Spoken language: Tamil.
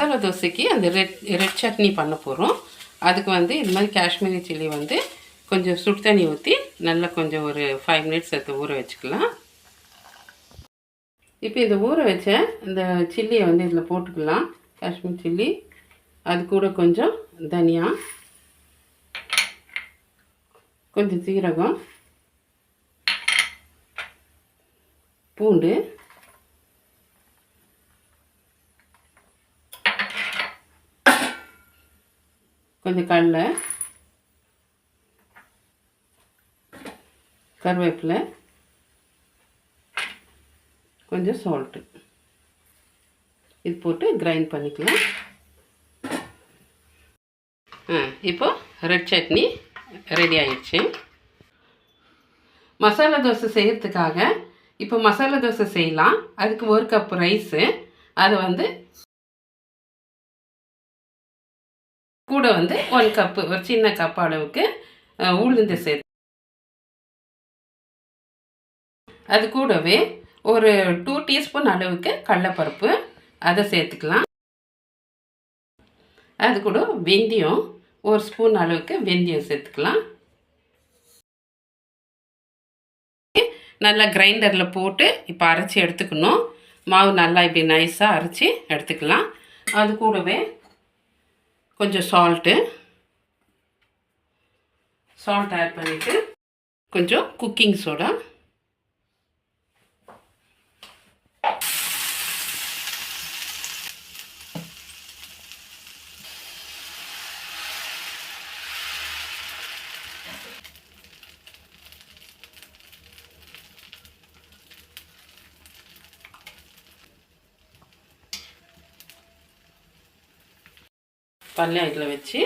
மசாலா தோசைக்கு அந்த ரெட் சட்னி பண்ண போகிறோம். அதுக்கு வந்து இது மாதிரி காஷ்மீரி சில்லி வந்து கொஞ்சம் சுடு தண்ணி ஊற்றி நல்லா கொஞ்சம் ஒரு 5 மினிட்ஸ் எடுத்து ஊற வச்சுக்கலாம். இப்போ இந்த ஊற வச்ச இந்த சில்லியை வந்து இதில் போட்டுக்கலாம். காஷ்மீர் சில்லி, அது கூட கொஞ்சம் தனியா, கொஞ்சம் சீரகம், பூண்டு, கொஞ்சம் கடலை, கருவேப்பிலை, கொஞ்சம் சால்ட்டு இது போட்டு கிரைண்ட் பண்ணிக்கலாம். இப்போ ரெட் சட்னி ரெடி ஆயிடுச்சு. மசாலா தோசை செய்கிறதுக்காக இப்போ மசாலா தோசை செய்யலாம். அதுக்கு 1 கப் ரைஸு, அதை வந்து கூட வந்து 1 கப்பு, ஒரு சின்ன கப் அளவுக்கு உளுந்து சேர்த்து, அது கூடவே ஒரு 2 டீஸ்பூன் அளவுக்கு கடலைப்பருப்பு அதை சேர்த்துக்கலாம். அது கூட வெந்தயம், 1 ஸ்பூன் அளவுக்கு வெந்தயம் சேர்த்துக்கலாம். நல்லா கிரைண்டரில் போட்டு இப்போ அரைச்சி எடுத்துக்கணும். மாவு நல்லா இப்படி நைஸாக அரைச்சி எடுத்துக்கலாம். அது கூடவே கொஞ்சம் சால்ட் ஆட் பண்ணிவிட்டு கொஞ்சம் குக்கிங் சோடா, பல்ல இதில் வச்சு